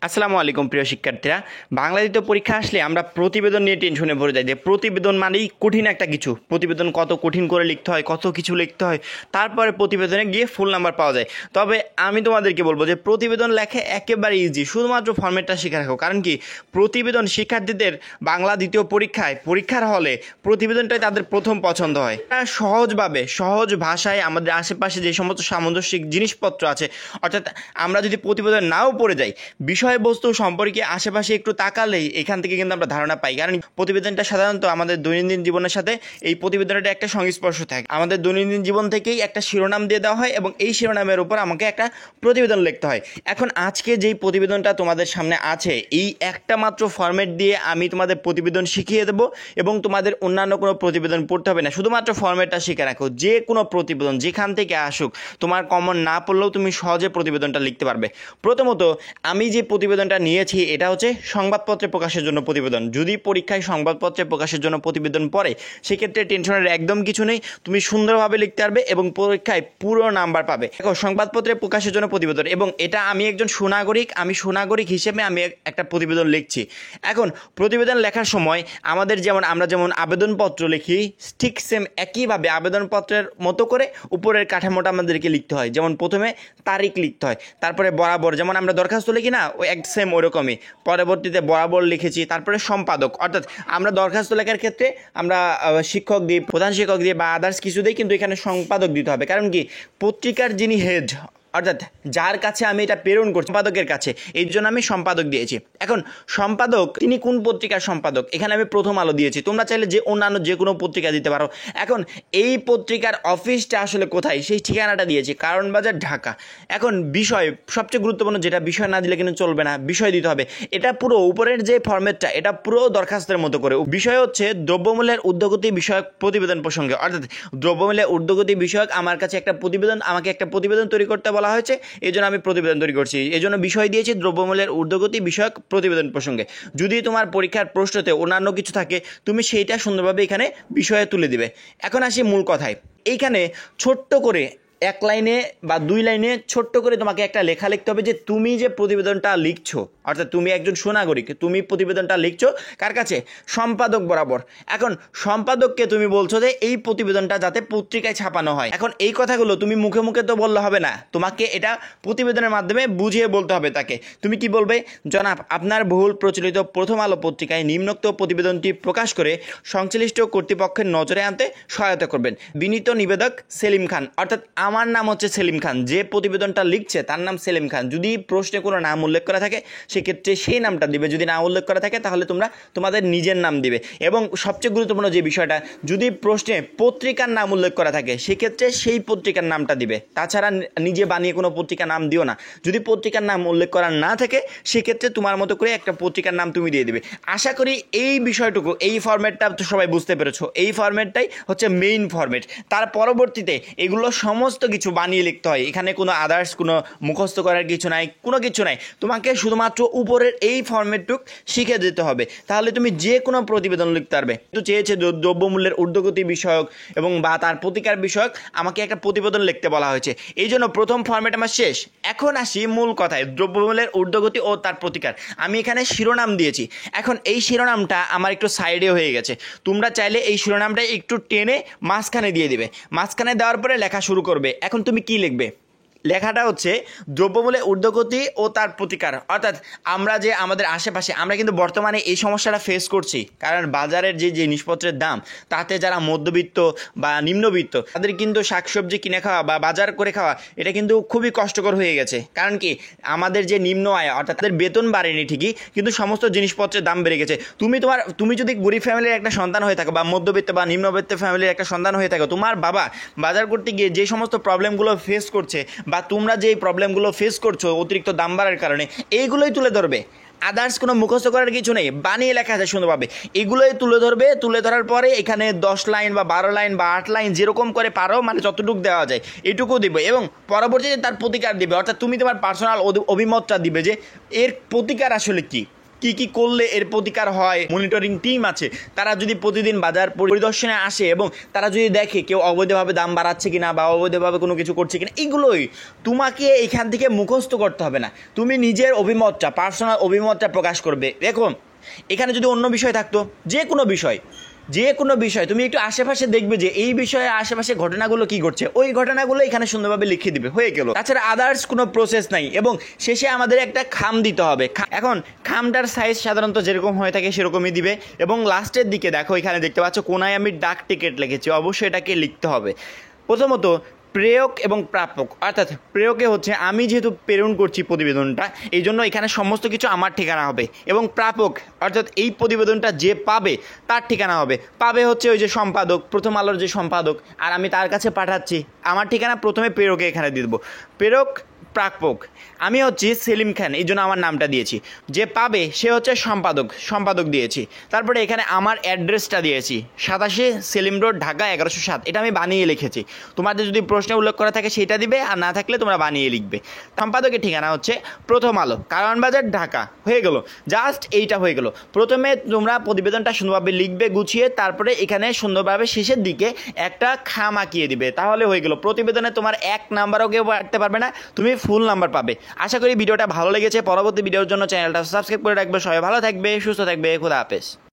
আসসালামু আলাইকুম প্রিয় শিক্ষার্থীরা। বাংলা দ্বিতীয় পরীক্ষা আসলে আমরা প্রতিবেদন নিয়ে টেনশনে পড়ে যাই যে প্রতিবেদন মানেই কঠিন একটা কিছু। প্রতিবেদন কত কঠিন করে লিখতে হয়, কত কিছু লিখতে হয়, তারপরে প্রতিবেদনে গিয়ে ফুল নাম্বার পাওয়া যায়। তবে আমি তোমাদেরকে বলবো যে প্রতিবেদন লেখা একেবারে ইজি, শুধুমাত্র ফরম্যাটটা শিখে রাখো। কারণ কি, প্রতিবেদন শিক্ষার্থীদের বাংলা দ্বিতীয় পরীক্ষার হলে প্রতিবেদনটাই তাদের প্রথম পছন্দ হয়। সহজভাবে, সহজ ভাষায় আমাদের আশেপাশে যে সমস্ত সামঞ্জস্যিক জিনিসপত্র আছে, অর্থাৎ আমরা যদি প্রতিবেদন নাও পড়ে যাই, বিষয়বস্তু সম্পর্কে আশেপাশে একটু তাকালেই এখান থেকে কিন্তু আমরা ধারণা পাই। কারণ প্রতিবেদনটা সাধারণত আমাদের দৈনন্দিন জীবনের সাথে এই প্রতিবেদনটা একটা সংস্পর্শ থাকে। আমাদের দৈনন্দিন জীবন থেকেই একটা শিরোনাম দিয়ে দেওয়া হয় এবং এই শিরোনামের উপর আমাকে একটা প্রতিবেদন লিখতে হয়। এখন আজকে যেই প্রতিবেদনটা তোমাদের সামনে আছে, এই একটা মাত্র ফরম্যাট দিয়ে আমি তোমাদের প্রতিবেদন শিখিয়ে দেবো এবং তোমাদের অন্যান্য কোনো প্রতিবেদন পড়তে হবে না। শুধুমাত্র ফরম্যাটটা শিখে রাখো। যে কোনো প্রতিবেদন যেখান থেকে আসুক, তোমার কমন না পড়লেও তুমি সহজে প্রতিবেদনটা লিখতে পারবে। প্রথমত, আমি যে প্রতিবেদনটা নিয়েছি এটা হচ্ছে সংবাদপত্রে প্রকাশের জন্য প্রতিবেদন। যদি পরীক্ষায় সংবাদপত্রে প্রকাশের জন্য প্রতিবেদন পড়ে, সেক্ষেত্রে টেনশনের একদম কিছু নেই, তুমি সুন্দরভাবে লিখতে পারবে এবং পরীক্ষায় পুরো নাম্বার পাবে। দেখো, সংবাদপত্রে প্রকাশের জন্য প্রতিবেদন, এবং এটা আমি একজন সুনাগরিক হিসেবে আমি একটা প্রতিবেদন লিখছি। এখন প্রতিবেদন লেখার সময় আমরা যেমন আবেদনপত্র লিখি, ঠিক সেম একইভাবে আবেদনপত্রের মতো করে উপরের কাঠামোটা আমাদেরকে লিখতে হয়। যেমন প্রথমে তারিখ লিখতে হয়, তারপরে বরাবর, যেমন আমরা দরখাস্ত লিখি না, ওই এক সেম ওরকমই পরবর্তীতে বরাবর লিখেছি। তারপরে সম্পাদক, অর্থাৎ আমরা দরখাস্ত লেখার ক্ষেত্রে আমরা শিক্ষক দিই, প্রধান শিক্ষক দিয়ে বা আদার্স কিছু দিই, কিন্তু এখানে সম্পাদক দিতে হবে। কারণ কি, পত্রিকার যিনি হেড, অর্থাৎ যার কাছে আমি এটা প্রেরণ করছি, সম্পাদকের কাছে, এই জন্য আমি সম্পাদক দিয়েছি। এখন সম্পাদক তিনি কোন পত্রিকার সম্পাদক, এখানে আমি প্রথম আলো দিয়েছি। তোমরা চাইলে অন্যান্য যে কোনো পত্রিকা দিতে পারো। এখন এই পত্রিকার অফিসটা আসলে কোথায়, সেই ঠিকানাটা দিয়েছি, কারণ বাজার, ঢাকা। এখন বিষয় সবচেয়ে গুরুত্বপূর্ণ, যেটা বিষয় না দিলে কিন্তু চলবে না, বিষয় দিতে হবে। এটা পুরো উপরের যে ফরম্যাটটা, এটা পুরো দরখাস্তের মতো করে। বিষয় হচ্ছে দ্রব্যমূল্যের ঊর্ধ্বগতি বিষয়ক প্রতিবেদন প্রসঙ্গে, অর্থাৎ দ্রব্যমূল্যের ঊর্ধ্বগতি বিষয়ক আমাকে একটা প্রতিবেদন তৈরি করতে বলা হয়েছে, এই জন্য আমি প্রতিবেদন তৈরি করছি। এই জন্য বিষয় দিয়েছি দ্রব্যমূল্যের ঊর্ধ্বগতি বিষয়ক প্রতিবেদন প্রসঙ্গে। যদি তোমার পরীক্ষার প্রশ্নতে অন্যান্য কিছু থাকে, তুমি সেইটা সুন্দরভাবে এখানে বিষয়ে তুলে দিবে। এখন আসি মূল কথায়। এইখানে ছোট্ট করে 1 লাইনে বা 2 লাইনে ছোট্ট করে তোমাকে একটা লেখা লিখতে হবে যে তুমি যে প্রতিবেদনটা লিখছো, অর্থাৎ তুমি একজন সুনাগরিক, তুমি প্রতিবেদনটা লিখছো কার কাছে, সম্পাদক বরাবর। এখন সম্পাদককে তুমি বলছো যে এই প্রতিবেদনটা যাতে পত্রিকায় ছাপানো হয়। এখন এই কথাগুলো তুমি মুখে মুখে তো বললে হবে না, তোমাকে এটা প্রতিবেদনের মাধ্যমে বুঝিয়ে বলতে হবে তাকে। তুমি কি বলবে, জনাব, আপনার বহুল প্রচলিত প্রথম আলো পত্রিকায় নিম্নোক্ত প্রতিবেদনটি প্রকাশ করে সংশ্লিষ্ট কর্তৃপক্ষের নজরে আনতে সহায়তা করবেন। বিনীত নিবেদক সেলিম খান। অর্থাৎ আমার নাম হচ্ছে সেলিম খান, যে প্রতিবেদনটা লিখছে তার নাম সেলিম খান। যদি প্রশ্নে কোনো নাম উল্লেখ করা থাকে, সেক্ষেত্রে সেই নামটা দিবে। যদি না উল্লেখ করা থাকে, তাহলে তোমরা তোমাদের নিজের নাম দিবে। এবং সবচেয়ে গুরুত্বপূর্ণ যে বিষয়টা, যদি প্রশ্নে পত্রিকার নাম উল্লেখ করা থাকে, সেক্ষেত্রে সেই পত্রিকার নামটা দিবে। তাছাড়া নিজে বানিয়ে কোনো পত্রিকার নাম দিও না। যদি পত্রিকার নাম উল্লেখ করা না থাকে, সেক্ষেত্রে তোমার মতো করে একটা পত্রিকার নাম তুমি দিয়ে দিবে। আশা করি এই বিষয়টুকু, এই ফরম্যাটটা তো সবাই বুঝতে পেরেছো। এই ফরম্যাটটাই হচ্ছে মেইন ফরম্যাট। তার পরবর্তীতে এগুলো সমস্ত কিছু বানিয়ে লিখতে হয়। এখানে কোনো আদার্স কোনো মুখস্থ করার কিছু নাই, কোনো কিছু নাই। তোমাকে শুধুমাত্র উপরের এই ফরম্যাটটুক শিখে যেতে হবে, তাহলে তুমি যে কোনো প্রতিবেদন লিখতে পারবে। তো চেয়েছে দ্রব্যমূল্যের ঊর্ধ্বগতি বিষয়ক এবং বা তার প্রতিকার বিষয়ক আমাকে একটা প্রতিবেদন লিখতে বলা হয়েছে, এই জন্য প্রথম ফরম্যাট আমার শেষ। এখন আসি মূল কথায়, দ্রব্যমূল্যের ঊর্ধ্বগতি ও তার প্রতিকার। আমি এখানে শিরোনাম দিয়েছি। এখন এই শিরোনামটা আমার একটু সাইডে হয়ে গেছে। তোমরা চাইলে এই শিরোনামটা একটু টেনে মাঝখানে দিয়ে দিবে। মাঝখানে দেওয়ার পরে লেখা শুরু করবে। এখন তুমি কি লিখবে, লেখাটা হচ্ছে দ্রব্যমূল্যের ঊর্ধ্বগতি ও তার প্রতিকার। অর্থাৎ আমরা যে আমাদের আশেপাশে, আমরা কিন্তু বর্তমানে এই সমস্যাটা ফেস করছি। কারণ বাজারের যে জিনিসপত্রের দাম, তাতে যারা মধ্যবিত্ত বা নিম্নবিত্ত, তাদের কিন্তু শাকসবজি কিনে খাওয়া বা বাজার করে খাওয়া, এটা কিন্তু খুবই কষ্টকর হয়ে গেছে। কারণ কি, আমাদের যে নিম্ন আয়, অর্থাৎ তাদের বেতন বাড়েনি ঠিকই, কিন্তু সমস্ত জিনিসপত্রের দাম বেড়ে গেছে। তুমি যদি গরিব ফ্যামিলির একটা সন্তান হয়ে থাকো বা মধ্যবিত্ত বা নিম্নবিত্ত ফ্যামিলির একটা সন্তান হয়ে থাকো, তোমার বাবা বাজার করতে গিয়ে যে সমস্ত প্রবলেমগুলো ফেস করছে বা তোমরা যেই প্রবলেমগুলো ফেস করছো অতিরিক্ত দাম বাড়ার কারণে, এইগুলোই তুলে ধরবে। আদার্স কোনো মুখস্থ করার কিছু নেই, বানিয়ে লেখা আছে সুন্দরভাবে। এগুলোই তুলে ধরবে। তুলে ধরার পরে এখানে 10 লাইন বা 12 লাইন বা 8 লাইন যেরকম করে পারো, মানে যতটুকু দেওয়া যায় এটুকু দিবে এবং পরবর্তীতে তার প্রতিকার দিবে। অর্থাৎ তুমি তোমার পার্সোনাল অভিমতটা দিবে যে এর প্রতিকার আসলে কী, কি কি করলে এর প্রতিকার হয়। মনিটরিং টিম আছে, তারা যদি প্রতিদিন বাজার পরিদর্শনে আসে এবং তারা যদি দেখে কেউ অবৈধভাবে দাম বাড়াচ্ছে কিনা বা অবৈধভাবে কোনো কিছু করছে কিনা, এগুলোই তোমাকে এখান থেকে মুখস্থ করতে হবে না, তুমি নিজের অভিমতটা, পার্সোনাল অভিমতটা প্রকাশ করবে। দেখো এখানে যদি অন্য বিষয় থাকতো, যে কোনো বিষয় তুমি একটু আশেপাশে দেখবে যে এই বিষয়ে আশেপাশে ঘটনাগুলো কি ঘটছে, ওই ঘটনাগুলো এখানে সুন্দরভাবে লিখে দিবে, হয়ে গেল। তাছাড়া আদার্স কোনো প্রসেস নাই। এবং শেষে আমাদের একটা খাম দিতে হবে। এখন খামটার সাইজ সাধারণত যেরকম হয়ে থাকে সেরকমই দিবে। এবং লাস্টের দিকে দেখো এখানে দেখতে পাচ্ছ কোনায় আমি ডাক টিকিট লিখেছি, অবশ্যই এটাকে লিখতে হবে। প্রথমত প্রেরক এবং প্রাপক, অর্থাৎ প্রেরকে হচ্ছে আমি যেহেতু প্রেরণ করছি প্রতিবেদনটা, এই জন্য এখানে সমস্ত কিছু আমার ঠিকানা হবে। এবং প্রাপক অর্থাৎ এই প্রতিবেদনটা যে পাবে তার ঠিকানা হবে। পাবে হচ্ছে ওই যে সম্পাদক, প্রথম আলোর যে সম্পাদক, আর আমি তার কাছে পাঠাচ্ছি, আমার ঠিকানা প্রথমে প্রেরকে এখানে দিয়ে দেবো। প্রেরক প্রাপক, আমি হচ্ছি সেলিম খান, এই জন্য আমার নামটা দিয়েছি। যে পাবে সে হচ্ছে সম্পাদক দিয়েছি। তারপরে এখানে আমার অ্যাড্রেসটা দিয়েছি, 87 সেলিম রোড, ঢাকা 1107। এটা আমি বানিয়ে লিখেছি, তোমাদের যদি প্রশ্নে উল্লেখ করা থাকে সেটা দিবে, আর না থাকলে তোমরা বানিয়ে লিখবে। সম্পাদকের ঠিকানা হচ্ছে প্রথম আলো, কারওয়ান বাজার, ঢাকা। হয়ে গেল, জাস্ট এইটা হয়ে গেল। প্রথমে তোমরা প্রতিবেদনটা সুন্দরভাবে লিখবে গুছিয়ে, তারপরে এখানে সুন্দরভাবে শেষের দিকে একটা খাম আঁকিয়ে দিবে, তাহলে হয়ে গেল। প্রতিবেদনে তোমার 1 নাম্বারও কেউ পারতে পারবে না, তুমি ফুল নাম্বার পাবে। আশা করি ভিডিওটা ভালো লেগেছে। পরবর্তী ভিডিওর জন্য চ্যানেলটা সাবস্ক্রাইব করে রাখবে। সবাই ভালো থাকবে, সুস্থ থাকবে, খোদা হাফেজ।